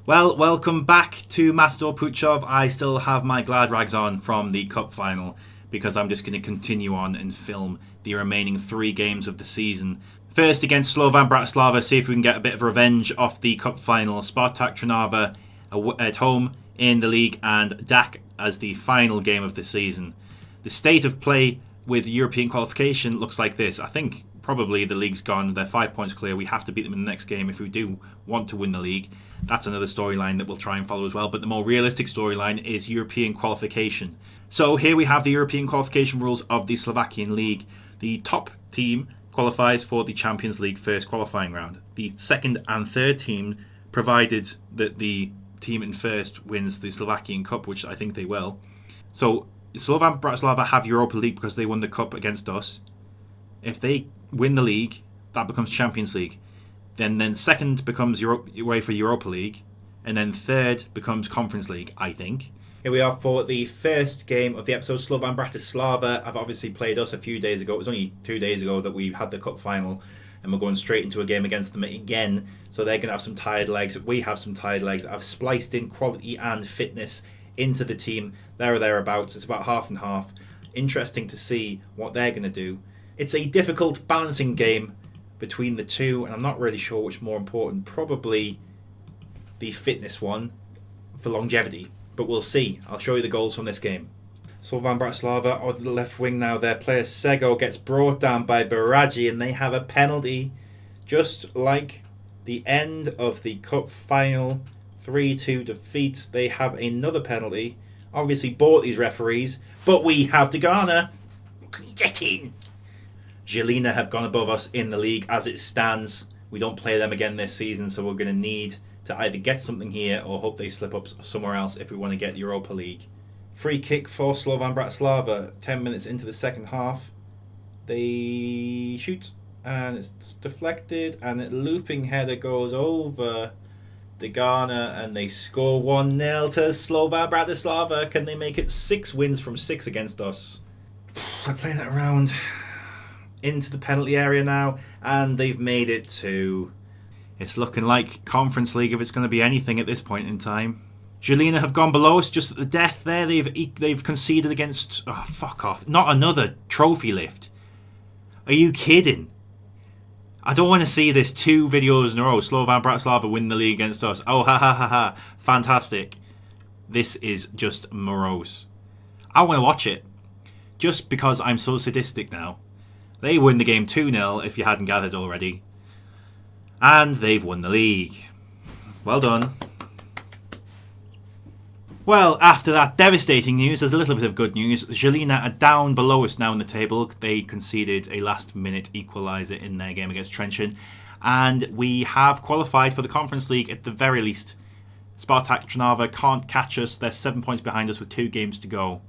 Well, welcome back to Matador Puchov. I still have my glad rags on from the cup final because I'm just going to continue on and film the remaining 3 games of the season. First against Slovan Bratislava, see if we can get a bit of revenge off the cup final. Spartak Trnava at home in the league, and DAC as the final game of the season. The state of play with European qualification looks like this. I think probably the league's gone. They're 5 points clear. We have to beat them in the next game if we do want to win the league. That's another storyline that we'll try and follow as well. But the more realistic storyline is European qualification. So here we have the European qualification rules of the Slovakian league. The top team qualifies for the Champions League first qualifying round. The second and third team, provided that the team in first wins the Slovakian Cup, which I think they will. So Slovan Bratislava have Europa League because they won the Cup against us. If they win the league, that becomes Champions League. Then second becomes UEFA Europa League, and then third becomes Conference League, I think. Here we are for the first game of the episode. Slovan Bratislava have obviously played us a few days ago. It was only 2 days ago that we had the cup final, and we're going straight into a game against them again. So they're going to have some tired legs. We have some tired legs. I've spliced in quality and fitness into the team there or thereabouts. It's about half and half. Interesting to see what they're going to do. It's a difficult balancing game between the two, and I'm not really sure which more important. Probably the fitness one for longevity, but we'll see. I'll show you the goals from this game. Slovan Bratislava on the left wing now. Their player Sego gets brought down by Baraji, and they have a penalty, just like the end of the cup final. 3-2 defeat. They have another penalty. Obviously bought these referees, but we have Dagana. Get in! Zilina have gone above us in the league as it stands. We don't play them again this season, so we're going to need to either get something here or hope they slip up somewhere else if we want to get Europa League. Free kick for Slovan Bratislava. 10 minutes into the second half. They shoot, and it's deflected, and a looping header goes over Dagana, and they score 1-0 to Slovan Bratislava. Can they make it 6 wins from 6 against us? They're playing that around into the penalty area now, and they've made it to... It's looking like Conference League if it's going to be anything at this point in time. Zilina have gone below us just at the death there. They've conceded against... Oh, fuck off. Not another trophy lift. Are you kidding? I don't want to see this 2 videos in a row. Slovan Bratislava win the league against us. Oh, ha ha ha ha. Fantastic. This is just morose. I want to watch it. Just because I'm so sadistic now. They win the game 2-0 if you hadn't gathered already. And they've won the league. Well done. Well, after that devastating news, there's a little bit of good news. Zilina are down below us now in the table. They conceded a last-minute equaliser in their game against Trenčín. And we have qualified for the Conference League at the very least. Spartak Trnava can't catch us. They're 7 points behind us with 2 games to go.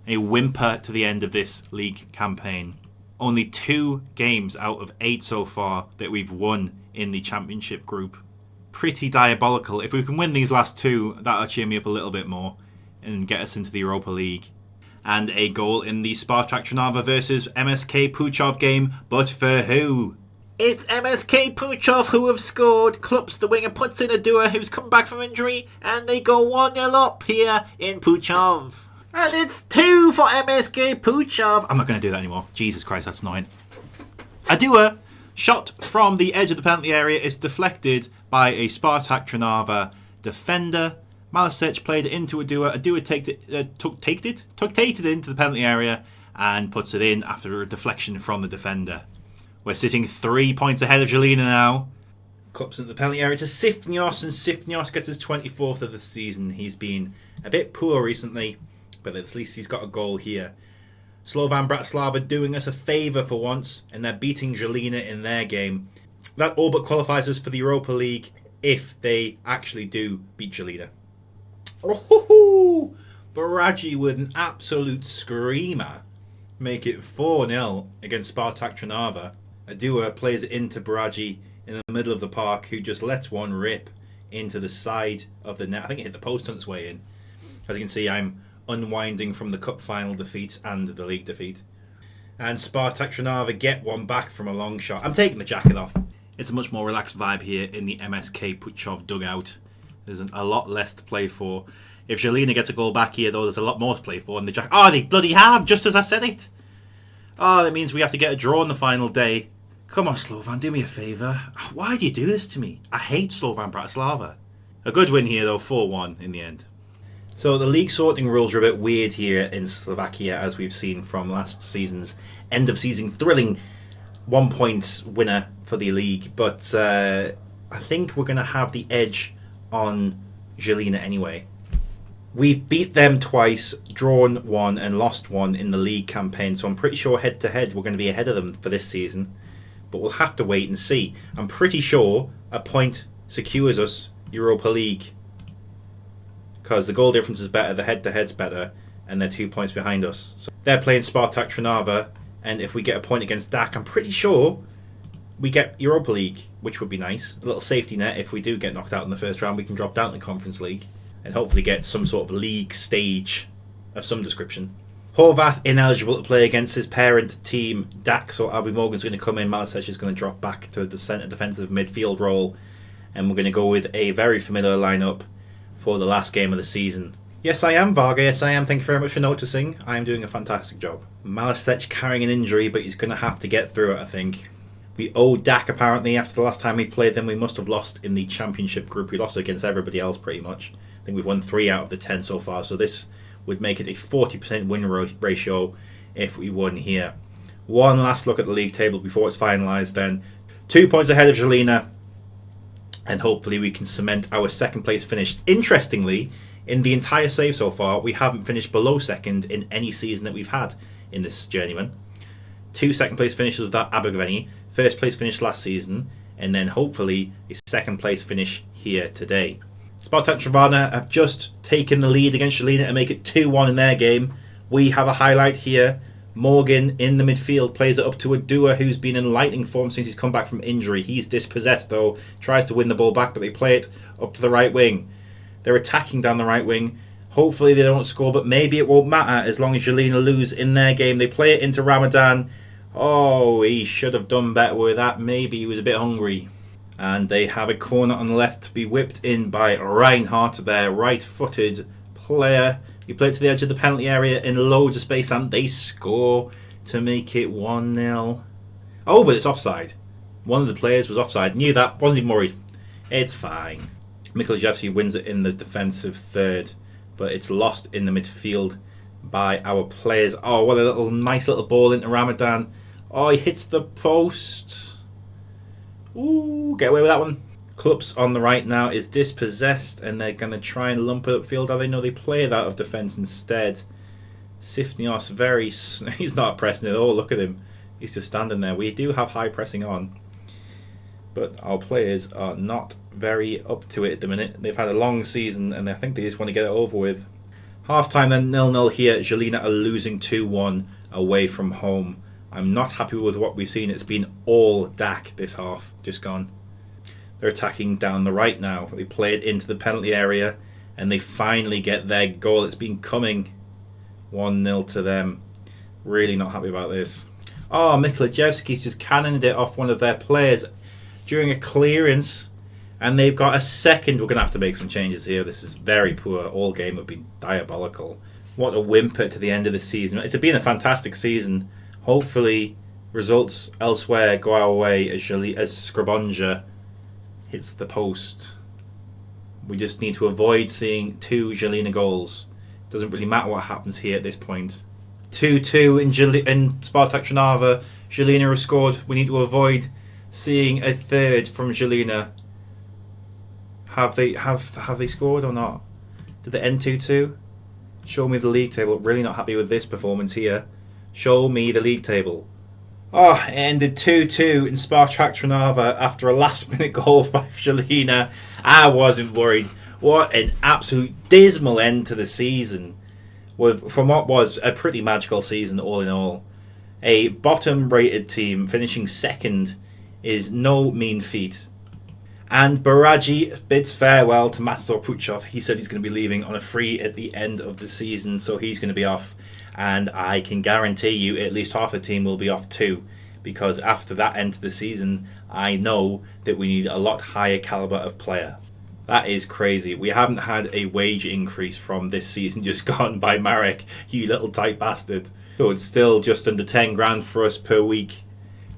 A whimper to the end of this league campaign. Only 2 games out of 8 so far that we've won in the championship group. Pretty diabolical. If we can win these last 2, that'll cheer me up a little bit more and get us into the Europa League. And a goal in the Spartak Trnava versus MSK Puchov game, but for who? It's MSK Puchov who have scored. Klups, the winger, puts in a doer who's come back from injury, and they go 1-0 up here in Puchov. And it's 2 for MSK Puchov. I'm not going to do that anymore. Jesus Christ, that's annoying. Adua, shot from the edge of the penalty area, is deflected by a Spartak Trnava defender. Malisic played it into Adua. Adua tucked it into the penalty area and puts it in after a deflection from the defender. We're sitting 3 points ahead of Zilina now. Cups into the penalty area to Sifnios, and Sifnios gets his 24th of the season. He's been a bit poor recently, but at least he's got a goal here. Slovan Bratislava doing us a favour for once, and they're beating Zilina in their game. That all but qualifies us for the Europa League if they actually do beat Zilina. Oh, Baraji with an absolute screamer. Make it 4-0 against Spartak Trnava. Adua plays it into Baraji in the middle of the park, who just lets one rip into the side of the net. I think it hit the post on its way in. As you can see, I'm unwinding from the cup final defeat and the league defeat. And Spartak Trnava get one back from a long shot. I'm taking the jacket off. It's a much more relaxed vibe here in the MSK Puchov dugout. There's a lot less to play for. If Zilina gets a goal back here, though, there's a lot more to play for. And they bloody have, just as I said it. Oh, that means we have to get a draw on the final day. Come on, Slovan, do me a favour. Why do you do this to me? I hate Slovan Bratislava. A good win here, though, 4-1 in the end. So the league sorting rules are a bit weird here in Slovakia, as we've seen from last season's end of season thrilling 1 point winner for the league. But I think we're going to have the edge on Zilina anyway. We've beat them twice, drawn one and lost one in the league campaign, so I'm pretty sure head to head we're going to be ahead of them for this season. But we'll have to wait and see. I'm pretty sure a point secures us Europa League, because the goal difference is better, the head to head's better, and they're 2 points behind us. So they're playing Spartak Trnava, and if we get a point against DAC, I'm pretty sure we get Europa League, which would be nice. A little safety net. If we do get knocked out in the first round, we can drop down to the Conference League and hopefully get some sort of league stage of some description. Horvath ineligible to play against his parent team DAC, so Albie Morgan's going to come in. Malisic is going to drop back to the centre defensive midfield role, and we're going to go with a very familiar lineup for the last game of the season. Yes, I am, Varga. Yes, I am. Thank you very much for noticing. I am doing a fantastic job. Malisic carrying an injury, but he's going to have to get through it, I think. We owe DAC, apparently, after the last time we played them. We must have lost in the championship group. We lost against everybody else, pretty much. I think we've won 3 out of the 10 so far, so this would make it a 40% win ratio if we won here. One last look at the league table before it's finalised then. 2 points ahead of Zilina, and hopefully we can cement our second place finish. Interestingly, in the entire save so far, we haven't finished below second in any season that we've had in this journeyman. 2 second place finishes with that Abergavenny, first place finish last season, and then hopefully a second place finish here today. Spartak Trnava have just taken the lead against Zilina to make it 2-1 in their game. We have a highlight here. Morgan in the midfield plays it up to Adua, who's been in lightning form since he's come back from injury. He's dispossessed though, tries to win the ball back, but they play it up to the right wing. They're attacking down the right wing. Hopefully they don't score, but maybe it won't matter as long as Zilina lose in their game. They play it into Ramadan. Oh, he should have done better with that. Maybe he was a bit hungry. And they have a corner on the left to be whipped in by Reinhardt, their right-footed player. He played to the edge of the penalty area in loads of space, and they score to make it 1-0. Oh, but it's offside. One of the players was offside. Knew that. Wasn't even worried. It's fine. Mikolajewski wins it in the defensive third, but it's lost in the midfield by our players. Oh, what a nice little ball into Ramadan. Oh, he hits the post. Ooh, get away with that one. Klups on the right now is dispossessed, and they're going to try and lump it upfield. Oh, they know they play it out of defence instead. Sifnios he's not pressing at all. Look at him. He's just standing there. We do have high pressing on, but our players are not very up to it at the minute. They've had a long season, and I think they just want to get it over with. Half time then, 0-0 here. Zilina are losing 2-1 away from home. I'm not happy with what we've seen. It's been all DAC this half, just gone. They're attacking down the right now. They play it into the penalty area, and they finally get their goal. It's been coming. 1-0 to them. Really not happy about this. Oh, Mikolajewski's just cannoned it off one of their players during a clearance, and they've got a second. We're going to have to make some changes here. This is very poor. All game have been diabolical. What a whimper to the end of the season. It's been a fantastic season. Hopefully, results elsewhere go our way as Skrabonja hits the post. We just need to avoid seeing 2 Zilina goals. Doesn't really matter what happens here at this point. 2-2 in Spartak Trnava. Zilina have scored. We need to avoid seeing a third from Zilina. Have they scored or not? Did they end 2-2? Show me the league table. Really not happy with this performance here. Show me the league table. Oh, it ended 2-2 in Spartak Trnava after a last-minute goal by Zilina. I wasn't worried. What an absolute dismal end to the season, from what was a pretty magical season all in all. A bottom-rated team finishing second is no mean feat. And Baraji bids farewell to MSK Puchov. He said he's going to be leaving on a free at the end of the season, so he's going to be off. And I can guarantee you at least half the team will be off too, because after that end to the season, I know that we need a lot higher calibre of player. That is crazy. We haven't had a wage increase from this season just gone by Marek, you little tight bastard. So it's still just under 10 grand for us per week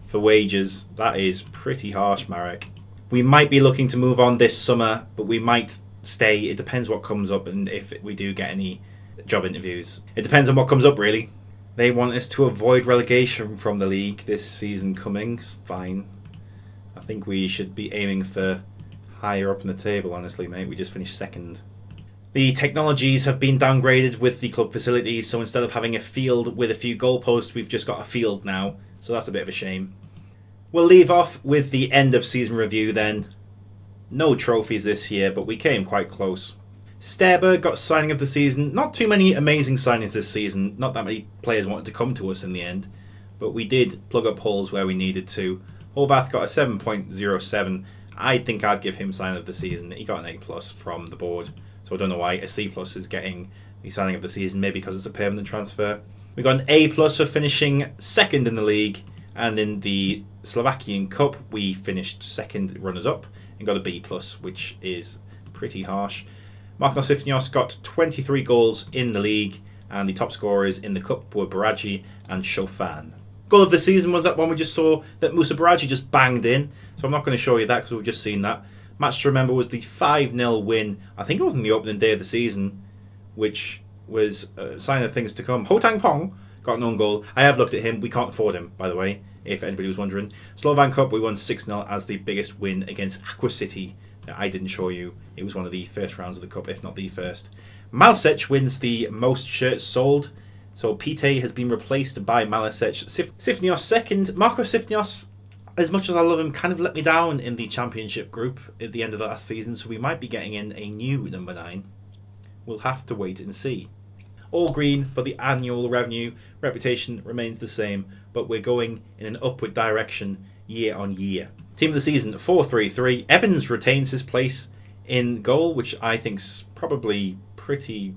for wages. That is pretty harsh, Marek. We might be looking to move on this summer, but we might stay. It depends what comes up and if we do get any job interviews. It depends on what comes up, really. They want us to avoid relegation from the league this season coming. Fine. I think we should be aiming for higher up in the table, honestly, mate. We just finished second. The technologies have been downgraded with the club facilities, so instead of having a field with a few goalposts, we've just got a field now. So that's a bit of a shame. We'll leave off with the end of season review then. No trophies this year, but we came quite close. Sterber got signing of the season. Not too many amazing signings this season. Not that many players wanted to come to us in the end. But we did plug up holes where we needed to. Horvath got a 7.07. I think I'd give him signing of the season. He got an A+ from the board. So I don't know why a C+ is getting the signing of the season. Maybe because it's a permanent transfer. We got an A+ for finishing second in the league. And in the Slovakian Cup, we finished second runners-up and got a B+, which is pretty harsh. Marko Sifnios got 23 goals in the league, and the top scorers in the cup were Baragi and Shofan. Goal of the season was that one we just saw that Musa Baragi just banged in, so I'm not going to show you that because we've just seen that. Match to remember was the 5-0 win. I think it was on the opening day of the season, which was a sign of things to come. Ho Tang Pong got an own goal. I have looked at him. We can't afford him, by the way, if anybody was wondering. Slovan Cup, we won 6-0 as the biggest win against Aqua City that I didn't show you. It was one of the first rounds of the cup, if not the first. Malsec wins the most shirts sold. So Pite has been replaced by Malsec. Sifnios second. Marko Sifnios, as much as I love him, kind of let me down in the championship group at the end of the last season. So we might be getting in a new number 9. We'll have to wait and see. All green for the annual revenue. Reputation remains the same, but we're going in an upward direction year on year. Team of the season, 4-3-3. Evans retains his place in goal, which I think's probably pretty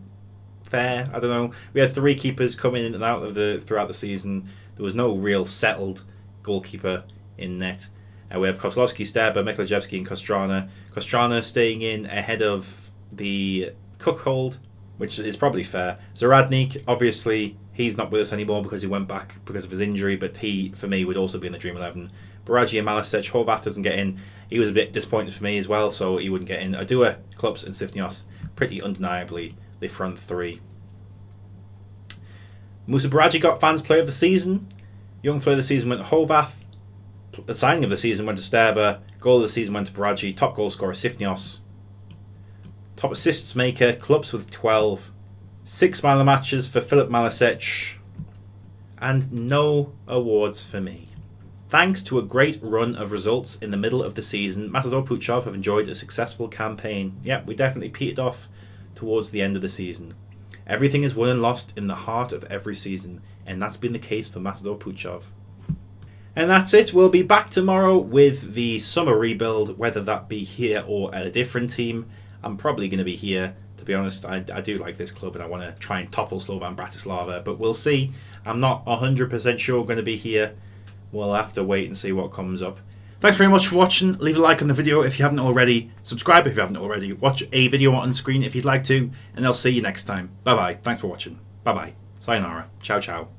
fair. I don't know. We had 3 keepers coming in and out of throughout the season. There was no real settled goalkeeper in net. We have Kozlowski, Sterber, Miklajewski and Kostrana. Kostrana staying in ahead of the Cookhold, which is probably fair. Zaradnik, obviously, he's not with us anymore because he went back because of his injury, but he, for me, would also be in the Dream 11. Baragi and Malisic. Horvath doesn't get in. He was a bit disappointed for me as well, so he wouldn't get in. Adua, Klubs and Sifnios, pretty undeniably the front 3. Musa Baragi got fans player of the season. Young player of the season went to Horvath. The signing of the season went to Sterber. Goal of the season went to Baragi. Top goal scorer Sifnios. Top assists maker, Klubs with 12. 6 man of the matches for Filip Malisic. And no awards for me. Thanks to a great run of results in the middle of the season, Matador Puchov have enjoyed a successful campaign. Yep, we definitely petered off towards the end of the season. Everything is won and lost in the heart of every season, and that's been the case for Matador Puchov. And that's it. We'll be back tomorrow with the summer rebuild, whether that be here or at a different team. I'm probably going to be here, to be honest. I do like this club and I want to try and topple Slovan Bratislava, but we'll see. I'm not 100% sure going to be here. We'll have to wait and see what comes up. Thanks very much for watching. Leave a like on the video if you haven't already. Subscribe if you haven't already. Watch a video on screen if you'd like to. And I'll see you next time. Bye bye. Thanks for watching. Bye bye. Sayonara. Ciao ciao.